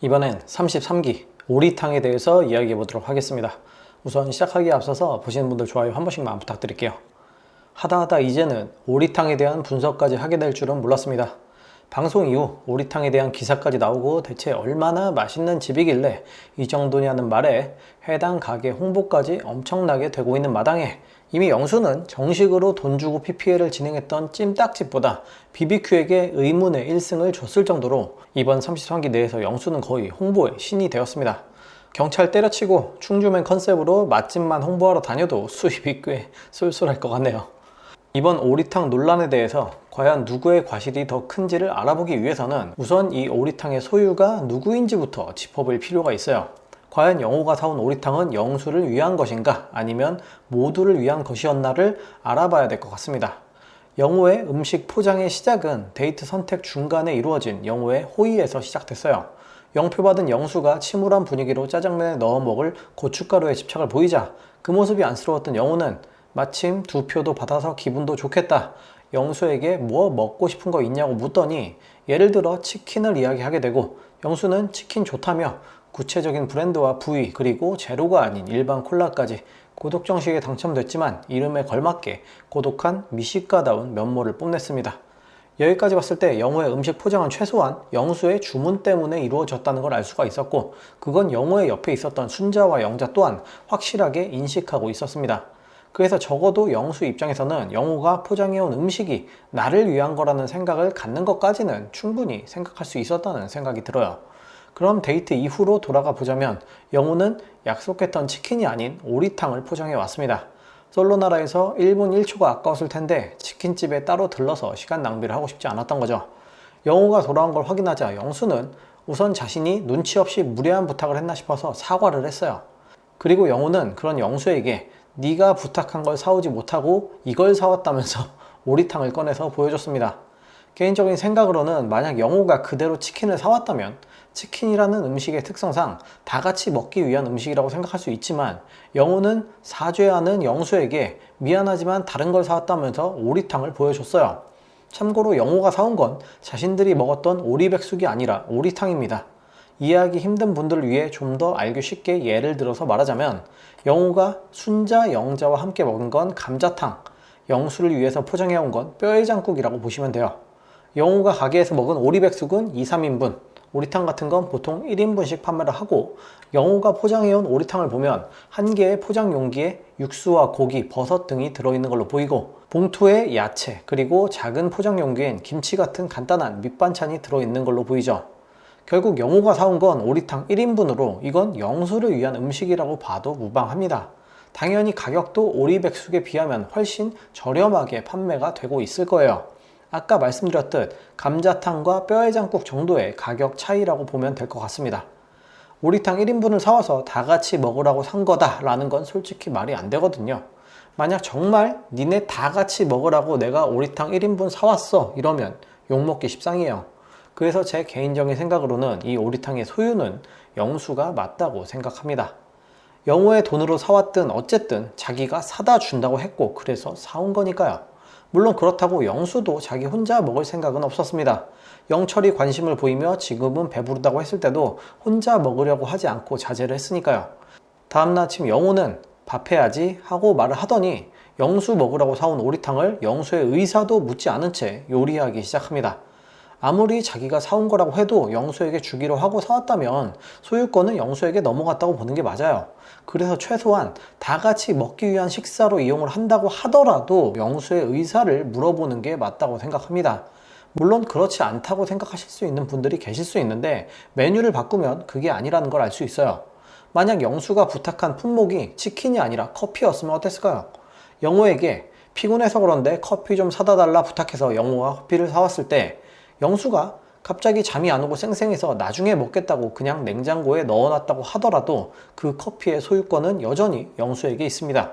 이번엔 33기 오리탕에 대해서 이야기해 보도록 하겠습니다. 우선 시작하기에 앞서서 보시는 분들 좋아요 한 번씩만 부탁드릴게요. 하다 이제는 오리탕에 대한 분석까지 하게 될 줄은 몰랐습니다. 방송 이후 오리탕에 대한 기사까지 나오고 대체 얼마나 맛있는 집이길래 이 정도냐는 말에 해당 가게 홍보까지 엄청나게 되고 있는 마당에 이미 영수는 정식으로 돈 주고 PPL을 진행했던 찜닭집보다 BBQ에게 의문의 1승을 줬을 정도로 이번 33기 내에서 영수는 거의 홍보의 신이 되었습니다. 경찰 때려치고 충주맨 컨셉으로 맛집만 홍보하러 다녀도 수입이 꽤 쏠쏠할 것 같네요. 이번 오리탕 논란에 대해서 과연 누구의 과실이 더 큰지를 알아보기 위해서는 우선 이 오리탕의 소유가 누구인지부터 짚어볼 필요가 있어요. 과연 영호가 사온 오리탕은 영수를 위한 것인가 아니면 모두를 위한 것이었나를 알아봐야 될 것 같습니다. 영호의 음식 포장의 시작은 데이트 선택 중간에 이루어진 영호의 호의에서 시작됐어요. 영표받은 영수가 침울한 분위기로 짜장면에 넣어 먹을 고춧가루에 집착을 보이자 그 모습이 안쓰러웠던 영호는 마침 2표도 받아서 기분도 좋겠다. 영수에게 뭐 먹고 싶은 거 있냐고 묻더니 예를 들어 치킨을 이야기하게 되고 영수는 치킨 좋다며 구체적인 브랜드와 부위 그리고 제로가 아닌 일반 콜라까지 고독정식에 당첨됐지만 이름에 걸맞게 고독한 미식가다운 면모를 뽐냈습니다. 여기까지 봤을 때 영호의 음식 포장은 최소한 영수의 주문 때문에 이루어졌다는 걸 알 수가 있었고 그건 영호의 옆에 있었던 순자와 영자 또한 확실하게 인식하고 있었습니다. 그래서 적어도 영수 입장에서는 영호가 포장해온 음식이 나를 위한 거라는 생각을 갖는 것까지는 충분히 생각할 수 있었다는 생각이 들어요. 그럼 데이트 이후로 돌아가 보자면 영호는 약속했던 치킨이 아닌 오리탕을 포장해 왔습니다. 솔로나라에서 1분 1초가 아까웠을 텐데 치킨집에 따로 들러서 시간 낭비를 하고 싶지 않았던 거죠. 영호가 돌아온 걸 확인하자 영수는 우선 자신이 눈치 없이 무례한 부탁을 했나 싶어서 사과를 했어요. 그리고 영호는 그런 영수에게 네가 부탁한 걸 사오지 못하고 이걸 사왔다면서 오리탕을 꺼내서 보여줬습니다. 개인적인 생각으로는 만약 영호가 그대로 치킨을 사왔다면 치킨이라는 음식의 특성상 다 같이 먹기 위한 음식이라고 생각할 수 있지만 영호는 사죄하는 영수에게 미안하지만 다른 걸 사왔다면서 오리탕을 보여줬어요. 참고로 영호가 사온 건 자신들이 먹었던 오리백숙이 아니라 오리탕입니다. 이해하기 힘든 분들을 위해 좀 더 알기 쉽게 예를 들어서 말하자면 영호가 순자, 영자와 함께 먹은 건 감자탕, 영수를 위해서 포장해온 건 뼈해장국이라고 보시면 돼요. 영호가 가게에서 먹은 오리백숙은 2, 3인분, 오리탕 같은 건 보통 1인분씩 판매를 하고 영호가 포장해온 오리탕을 보면 한 개의 포장 용기에 육수와 고기, 버섯 등이 들어있는 걸로 보이고 봉투에 야채, 그리고 작은 포장 용기엔 김치 같은 간단한 밑반찬이 들어있는 걸로 보이죠. 결국 영호가 사온 건 오리탕 1인분으로 이건 영수를 위한 음식이라고 봐도 무방합니다. 당연히 가격도 오리백숙에 비하면 훨씬 저렴하게 판매가 되고 있을 거예요. 아까 말씀드렸듯 감자탕과 뼈해장국 정도의 가격 차이라고 보면 될 것 같습니다. 오리탕 1인분을 사와서 다 같이 먹으라고 산 거다 라는 건 솔직히 말이 안 되거든요. 만약 정말 니네 다 같이 먹으라고 내가 오리탕 1인분 사왔어 이러면 욕먹기 십상이에요. 그래서 제 개인적인 생각으로는 이 오리탕의 소유는 영수가 맞다고 생각합니다. 영호의 돈으로 사왔든 어쨌든 자기가 사다 준다고 했고 그래서 사온 거니까요. 물론 그렇다고 영수도 자기 혼자 먹을 생각은 없었습니다. 영철이 관심을 보이며 지금은 배부르다고 했을 때도 혼자 먹으려고 하지 않고 자제를 했으니까요. 다음날 아침 영호는 밥 해야지 하고 말을 하더니 영수 먹으라고 사온 오리탕을 영수의 의사도 묻지 않은 채 요리하기 시작합니다. 아무리 자기가 사온 거라고 해도 영수에게 주기로 하고 사왔다면 소유권은 영수에게 넘어갔다고 보는 게 맞아요. 그래서 최소한 다 같이 먹기 위한 식사로 이용을 한다고 하더라도 영수의 의사를 물어보는 게 맞다고 생각합니다. 물론 그렇지 않다고 생각하실 수 있는 분들이 계실 수 있는데 메뉴를 바꾸면 그게 아니라는 걸 알 수 있어요. 만약 영수가 부탁한 품목이 치킨이 아니라 커피였으면 어땠을까요? 영호에게 피곤해서 그런데 커피 좀 사다 달라 부탁해서 영호가 커피를 사왔을 때 영수가 갑자기 잠이 안 오고 쌩쌩해서 나중에 먹겠다고 그냥 냉장고에 넣어놨다고 하더라도 그 커피의 소유권은 여전히 영수에게 있습니다.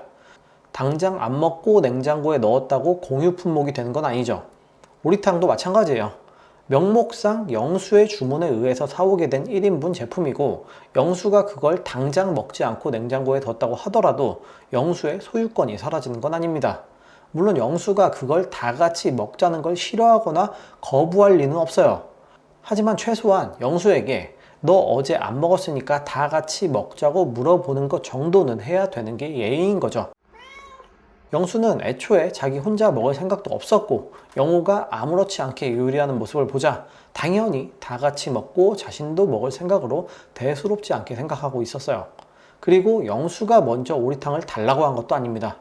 당장 안 먹고 냉장고에 넣었다고 공유 품목이 되는 건 아니죠. 오리탕도 마찬가지예요. 명목상 영수의 주문에 의해서 사오게 된 1인분 제품이고 영수가 그걸 당장 먹지 않고 냉장고에 뒀다고 하더라도 영수의 소유권이 사라지는 건 아닙니다. 물론 영수가 그걸 다 같이 먹자는 걸 싫어하거나 거부할 리는 없어요. 하지만 최소한 영수에게 너 어제 안 먹었으니까 다 같이 먹자고 물어보는 것 정도는 해야 되는 게 예의인 거죠. 영수는 애초에 자기 혼자 먹을 생각도 없었고 영호가 아무렇지 않게 요리하는 모습을 보자 당연히 다 같이 먹고 자신도 먹을 생각으로 대수롭지 않게 생각하고 있었어요. 그리고 영수가 먼저 오리탕을 달라고 한 것도 아닙니다.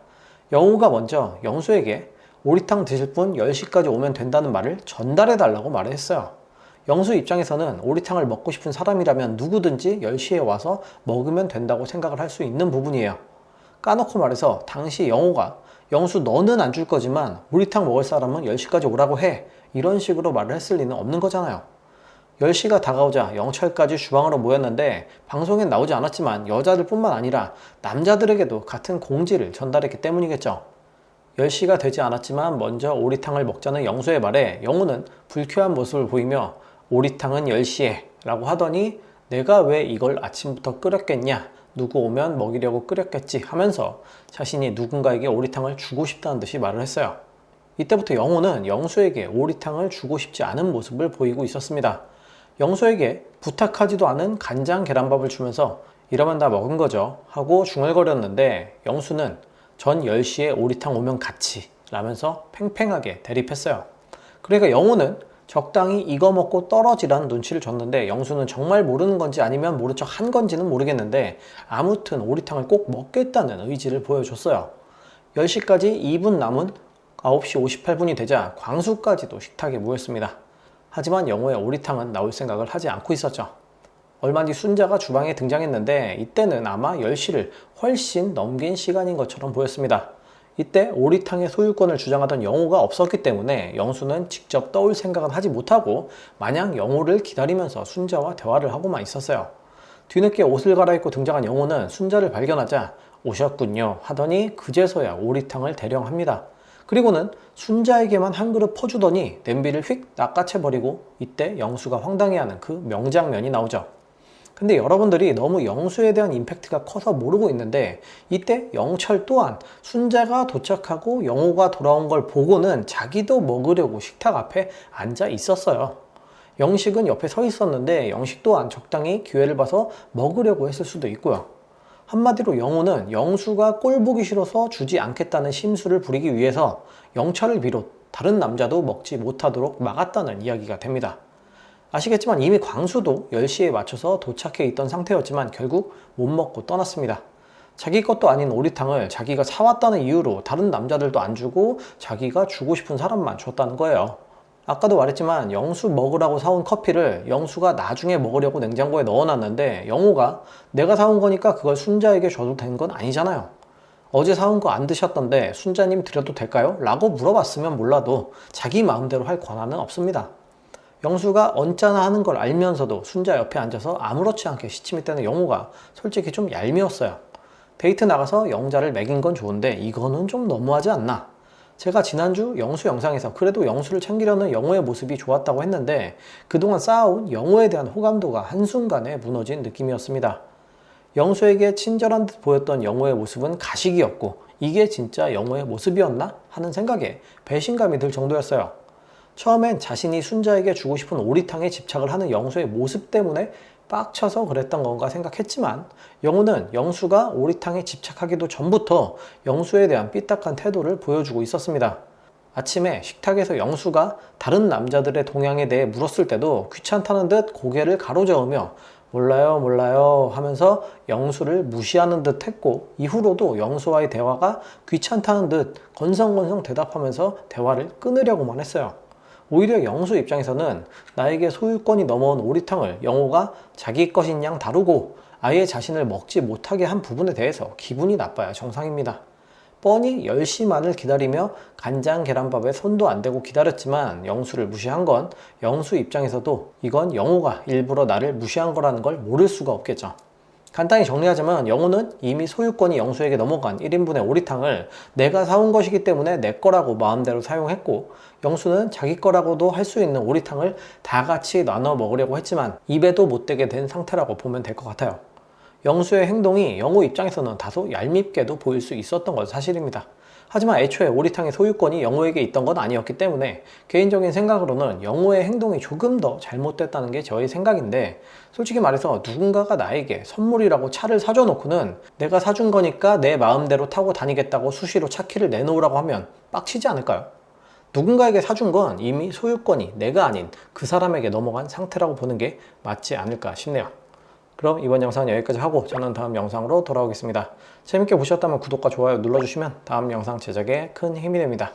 영호가 먼저 영수에게 오리탕 드실 분 10시까지 오면 된다는 말을 전달해 달라고 말을 했어요. 영수 입장에서는 오리탕을 먹고 싶은 사람이라면 누구든지 10시에 와서 먹으면 된다고 생각을 할 수 있는 부분이에요. 까놓고 말해서 당시 영호가 영수 너는 안 줄 거지만 오리탕 먹을 사람은 10시까지 오라고 해, 이런 식으로 말을 했을 리는 없는 거잖아요. 10시가 다가오자 영철까지 주방으로 모였는데 방송엔 나오지 않았지만 여자들 뿐만 아니라 남자들에게도 같은 공지를 전달했기 때문이겠죠. 10시가 되지 않았지만 먼저 오리탕을 먹자는 영수의 말에 영호는 불쾌한 모습을 보이며 오리탕은 10시에 라고 하더니 내가 왜 이걸 아침부터 끓였겠냐, 누구 오면 먹이려고 끓였겠지 하면서 자신이 누군가에게 오리탕을 주고 싶다는 듯이 말을 했어요. 이때부터 영호는 영수에게 오리탕을 주고 싶지 않은 모습을 보이고 있었습니다. 영수에게 부탁하지도 않은 간장 계란밥을 주면서 이러면 다 먹은 거죠 하고 중얼거렸는데 영수는 전 10시에 오리탕 오면 같이 라면서 팽팽하게 대립했어요. 그러니까 영호는 적당히 이거 먹고 떨어지라는 눈치를 줬는데 영수는 정말 모르는 건지 아니면 모른 척 한 건지는 모르겠는데 아무튼 오리탕을 꼭 먹겠다는 의지를 보여줬어요. 10시까지 2분 남은 9시 58분이 되자 광수까지도 식탁에 모였습니다. 하지만 영호의 오리탕은 나올 생각을 하지 않고 있었죠. 얼마 뒤 순자가 주방에 등장했는데 이때는 아마 10시를 훨씬 넘긴 시간인 것처럼 보였습니다. 이때 오리탕의 소유권을 주장하던 영호가 없었기 때문에 영수는 직접 떠올 생각은 하지 못하고 마냥 영호를 기다리면서 순자와 대화를 하고만 있었어요. 뒤늦게 옷을 갈아입고 등장한 영호는 순자를 발견하자 오셨군요 하더니 그제서야 오리탕을 대령합니다. 그리고는 순자에게만 한 그릇 퍼주더니 냄비를 휙 낚아채버리고 이때 영수가 황당해하는 그 명장면이 나오죠. 근데 여러분들이 너무 영수에 대한 임팩트가 커서 모르고 있는데 이때 영철 또한 순자가 도착하고 영호가 돌아온 걸 보고는 자기도 먹으려고 식탁 앞에 앉아 있었어요. 영식은 옆에 서 있었는데 영식 또한 적당히 기회를 봐서 먹으려고 했을 수도 있고요. 한마디로 영호는 영수가 꼴 보기 싫어서 주지 않겠다는 심수를 부리기 위해서 영철을 비롯 다른 남자도 먹지 못하도록 막았다는 이야기가 됩니다. 아시겠지만 이미 광수도 10시에 맞춰서 도착해 있던 상태였지만 결국 못 먹고 떠났습니다. 자기 것도 아닌 오리탕을 자기가 사왔다는 이유로 다른 남자들도 안 주고 자기가 주고 싶은 사람만 줬다는 거예요. 아까도 말했지만 영수 먹으라고 사온 커피를 영수가 나중에 먹으려고 냉장고에 넣어놨는데 영호가 내가 사온 거니까 그걸 순자에게 줘도 되는 건 아니잖아요. 어제 사온 거 안 드셨던데 순자님 드려도 될까요? 라고 물어봤으면 몰라도 자기 마음대로 할 권한은 없습니다. 영수가 언짢아 하는 걸 알면서도 순자 옆에 앉아서 아무렇지 않게 시침이 떼는 영호가 솔직히 좀 얄미웠어요. 데이트 나가서 영자를 먹인 건 좋은데 이거는 좀 너무하지 않나? 제가 지난주 영수 영상에서 그래도 영수를 챙기려는 영호의 모습이 좋았다고 했는데 그동안 쌓아온 영호에 대한 호감도가 한순간에 무너진 느낌이었습니다. 영수에게 친절한 듯 보였던 영호의 모습은 가식이었고 이게 진짜 영호의 모습이었나? 하는 생각에 배신감이 들 정도였어요. 처음엔 자신이 순자에게 주고 싶은 오리탕에 집착을 하는 영수의 모습 때문에 빡쳐서 그랬던 건가 생각했지만 영호는 영수가 오리탕에 집착하기도 전부터 영수에 대한 삐딱한 태도를 보여주고 있었습니다. 아침에 식탁에서 영수가 다른 남자들의 동향에 대해 물었을 때도 귀찮다는 듯 고개를 가로저으며 몰라요 하면서 영수를 무시하는 듯 했고 이후로도 영수와의 대화가 귀찮다는 듯 건성건성 대답하면서 대화를 끊으려고만 했어요. 오히려 영수 입장에서는 나에게 소유권이 넘어온 오리탕을 영호가 자기 것인 양 다루고 아예 자신을 먹지 못하게 한 부분에 대해서 기분이 나빠야 정상입니다. 뻔히 10시만을 기다리며 간장 계란밥에 손도 안 대고 기다렸지만 영수를 무시한 건 영수 입장에서도 이건 영호가 일부러 나를 무시한 거라는 걸 모를 수가 없겠죠. 간단히 정리하자면 영호는 이미 소유권이 영수에게 넘어간 1인분의 오리탕을 내가 사온 것이기 때문에 내 거라고 마음대로 사용했고 영수는 자기 거라고도 할 수 있는 오리탕을 다 같이 나눠 먹으려고 했지만 입에도 못 대게 된 상태라고 보면 될 것 같아요. 영수의 행동이 영호 입장에서는 다소 얄밉게도 보일 수 있었던 건 사실입니다. 하지만 애초에 오리탕의 소유권이 영호에게 있던 건 아니었기 때문에 개인적인 생각으로는 영호의 행동이 조금 더 잘못됐다는 게 저의 생각인데, 솔직히 말해서 누군가가 나에게 선물이라고 차를 사줘 놓고는 내가 사준 거니까 내 마음대로 타고 다니겠다고 수시로 차 키를 내놓으라고 하면 빡치지 않을까요? 누군가에게 사준 건 이미 소유권이 내가 아닌 그 사람에게 넘어간 상태라고 보는 게 맞지 않을까 싶네요. 그럼 이번 영상은 여기까지 하고 저는 다음 영상으로 돌아오겠습니다. 재밌게 보셨다면 구독과 좋아요 눌러주시면 다음 영상 제작에 큰 힘이 됩니다.